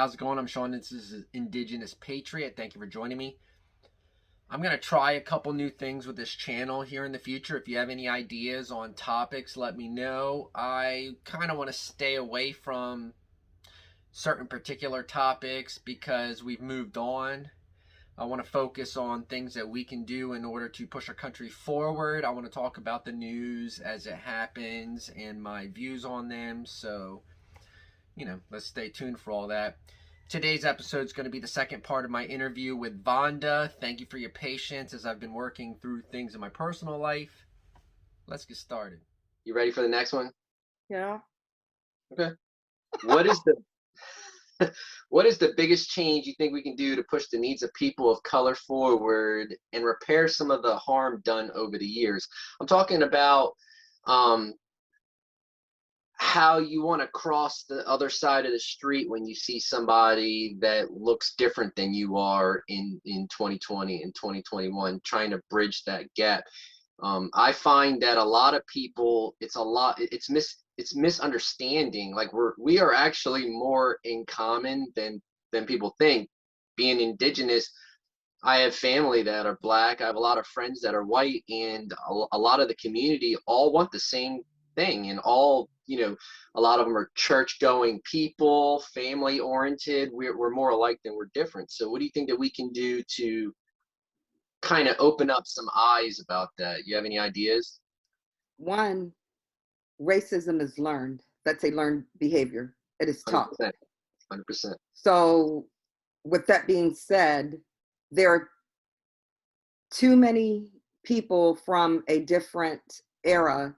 how's it going? I'm Sean. This is Indigenous Patriot. Thank you for joining me. I'm going to try a couple new things with this channel here in the future. If you have any ideas on topics, let me know. I kind of want to stay away from certain particular topics because we've moved on. I want to focus on things that we can do in order to push our country forward. I want to talk about the news as it happens and my views on them. So, let's stay tuned for all that. Today's episode is going to be the second part of my interview with Vonda. Thank you for your patience as I've been working through things in my personal life. Let's get started. You ready for the next one? Yeah. Okay. What is the biggest change you think we can do to push the needs of people of color forward and repair some of the harm done over the years? I'm talking about how you want to cross the other side of the street when you see somebody that looks different than you are in 2020 and 2021, trying to bridge that gap. I find that a lot of people, it's misunderstanding. Like we are actually more in common than people think. Being indigenous, I have family that are black. I have a lot of friends that are white, and a lot of the community all want the same thing, and all, a lot of them are church going people, family oriented. We're more alike than we're different. So what do you think that we can do to kind of open up some eyes about that? You have any ideas? One, racism is learned. That's a learned behavior. It is taught. 100%. So with that being said, there are too many people from a different era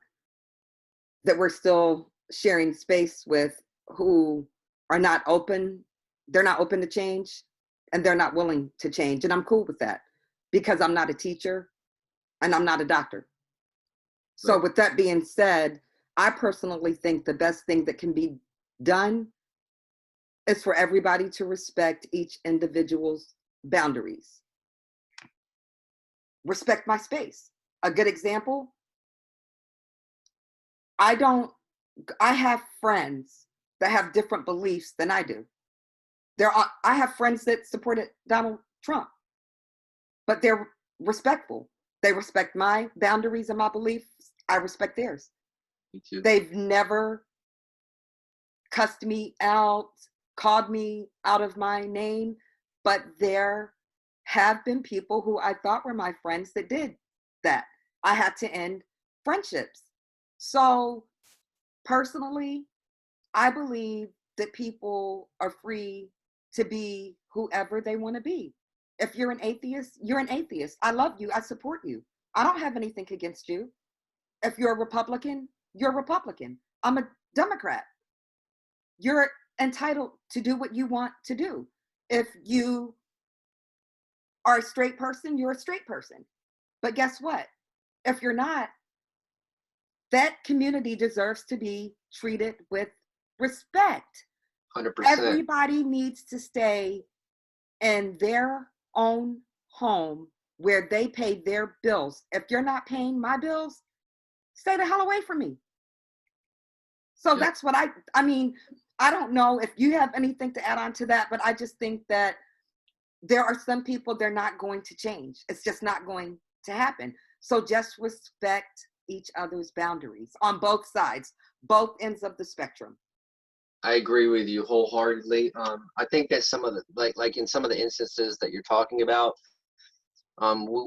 that we're still sharing space with who are not open. They're not open to change, and they're not willing to change. And I'm cool with that because I'm not a teacher and I'm not a doctor. So Right. with that being said, I personally think the best thing that can be done is for everybody to respect each individual's boundaries. Respect my space. A good example, I have friends that have different beliefs than I do. I have friends that supported Donald Trump, but they're respectful. They respect my boundaries and my beliefs. I respect theirs. Me too. They've never cussed me out, called me out of my name, but there have been people who I thought were my friends that did that. I had to end friendships. So personally, I believe that people are free to be whoever they want to be. If you're an atheist, you're an atheist. I love you. I support you. I don't have anything against you. If you're a Republican, you're a Republican. I'm a Democrat. You're entitled to do what you want to do. If you are a straight person, you're a straight person. But guess what? If you're not, that community deserves to be treated with respect. 100%. Everybody needs to stay in their own home where they pay their bills. If you're not paying my bills, stay the hell away from me. So Yeah. that's what I mean, I don't know if you have anything to add on to that, but I just think that there are some people, they're not going to change. It's just not going to happen. So just respect each other's boundaries on both sides, both ends of the spectrum. I agree with you wholeheartedly. I think that some of the like in some of the instances that you're talking about,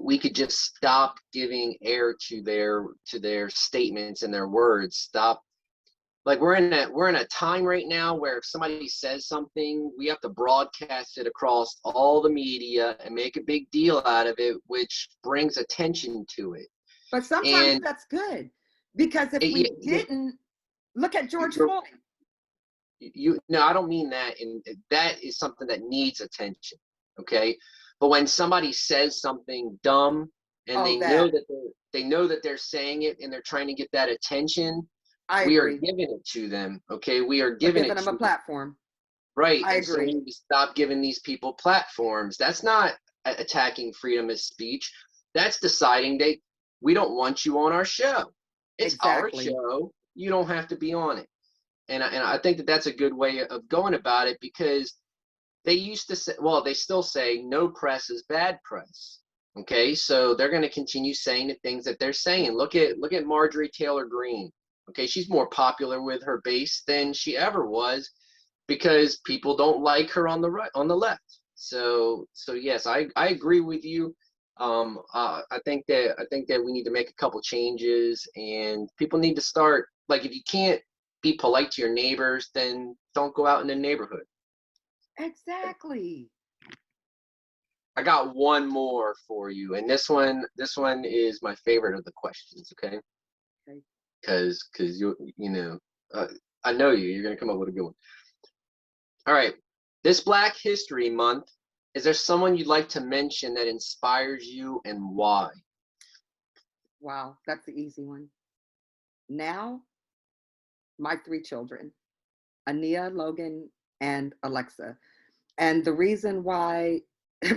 we could just stop giving air to their statements and their words. Stop. Like we're in a time right now where if somebody says something, we have to broadcast it across all the media and make a big deal out of it, which brings attention to it. But sometimes And that's good, because if we didn't, look at George Floyd. No, I don't mean that. And that is something that needs attention. Okay. But when somebody says something dumb and they know that they're saying it and they're trying to get that attention, we are giving it to them. Okay. We are giving them a platform. Right. I agree. So we need to stop giving these people platforms. That's not attacking freedom of speech. That's deciding we don't want you on our show. It's our show. You don't have to be on it. And I think that that's a good way of going about it, because they used to say, well, they still say no press is bad press. Okay, so they're going to continue saying the things that they're saying. Look at Marjorie Taylor Greene. Okay, she's more popular with her base than she ever was because people don't like her on the right, on the left. So yes, I agree with you. I think that we need to make a couple changes, and people need to start, like, if you can't be polite to your neighbors, then don't go out in the neighborhood. Exactly. I got one more for you, and this one is my favorite of the questions. Okay, Okay. because uh, I know you're gonna come up with a good one. All right, this Black History Month, is there someone you'd like to mention that inspires you and why? Wow, that's the easy one. Now, my three children, Ania, Logan, and Alexa. And the reason why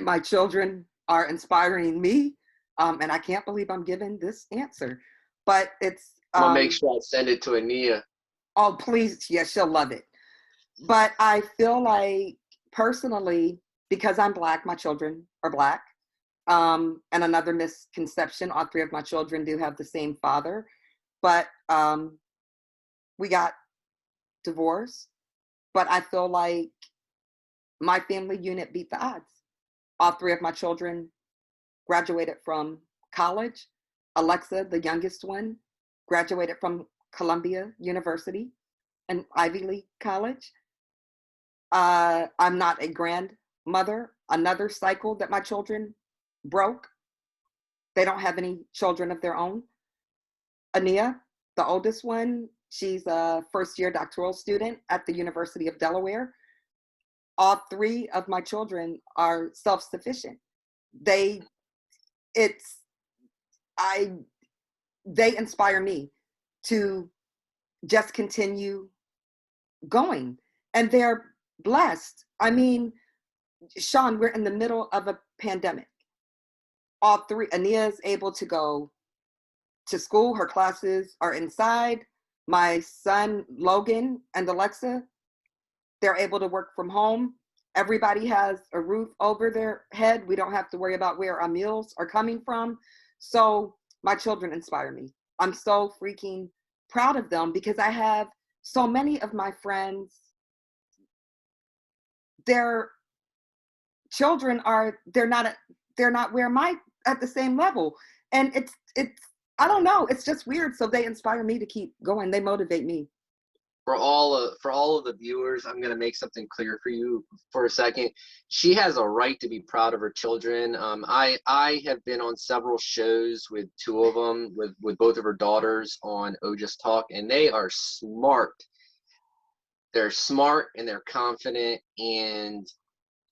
my children are inspiring me, and I can't believe I'm giving this answer, but it's, I'm gonna make sure I send it to Ania. oh, please, yes, she'll love it. But I feel like personally, because I'm Black, my children are Black. And another misconception, all three of my children do have the same father, but we got divorced. But I feel like my family unit beat the odds. All three of my children graduated from college. Alexa, the youngest one, graduated from Columbia University, an Ivy League college. I'm not a grandmother. Another cycle that my children broke. They don't have any children of their own. Ania, the oldest one, she's a first year doctoral student at the University of Delaware. All three of my children are self-sufficient. They, it's, I, they inspire me to just continue going. And they're blessed. I mean, Sean, we're in the middle of a pandemic. All three, Ania is able to go to school. Her classes are inside. My son, Logan, and Alexa, they're able to work from home. Everybody has a roof over their head. We don't have to worry about where our meals are coming from. So my children inspire me. I'm so freaking proud of them because I have so many of my friends, their children are, they're not where my, at the same level. And it's, I don't know, it's just weird. So they inspire me to keep going. They motivate me. For all of the viewers, I'm gonna make something clear for you for a second. She has a right to be proud of her children. I have been on several shows with two of them, with both of her daughters on Ojas Talk, and they are smart. They're smart and they're confident, and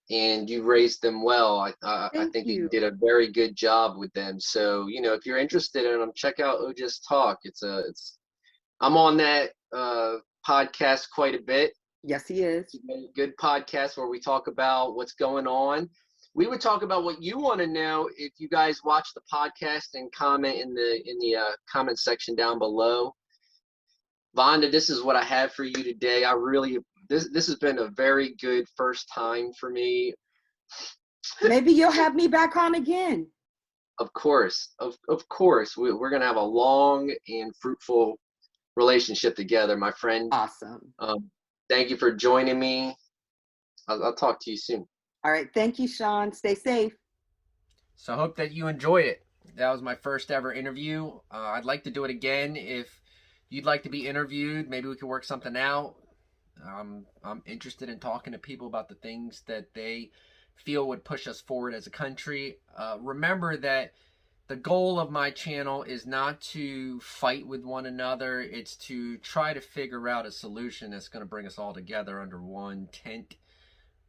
you raised them well. I Thank think that you you. did a very good job with them. So if you're interested in them, check out Ojas Talk. It's I'm on that podcast quite a bit. Yes, he is. It's a good podcast where we talk about what's going on. We would talk about what you want to know if you guys watch the podcast and comment in the comment section down below. Vonda, this is what I have for you today. This has been a very good first time for me. Maybe you'll have me back on again. Of course, of course, we're gonna have a long and fruitful relationship together, my friend. Awesome. Thank you for joining me. I'll talk to you soon. All right. Thank you, Sean. Stay safe. So I hope that you enjoyed it. That was my first ever interview. I'd like to do it again. If you'd like to be interviewed, maybe we could work something out. I'm interested in talking to people about the things that they feel would push us forward as a country. Remember that the goal of my channel is not to fight with one another. It's to try to figure out a solution that's going to bring us all together under one tent.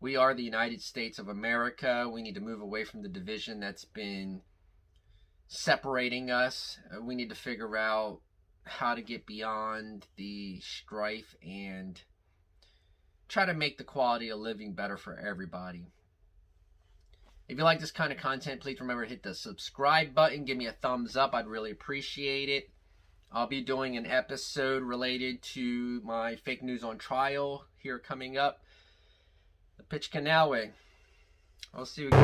We are the United States of America. We need to move away from the division that's been separating us. We need to figure out how to get beyond the strife and try to make the quality of living better for everybody. If you like this kind of content, please remember to hit the subscribe button. Give me a thumbs up. I'd really appreciate it. I'll be doing an episode related to my fake news on trial here coming up. The Pitch canal way. I'll see you again.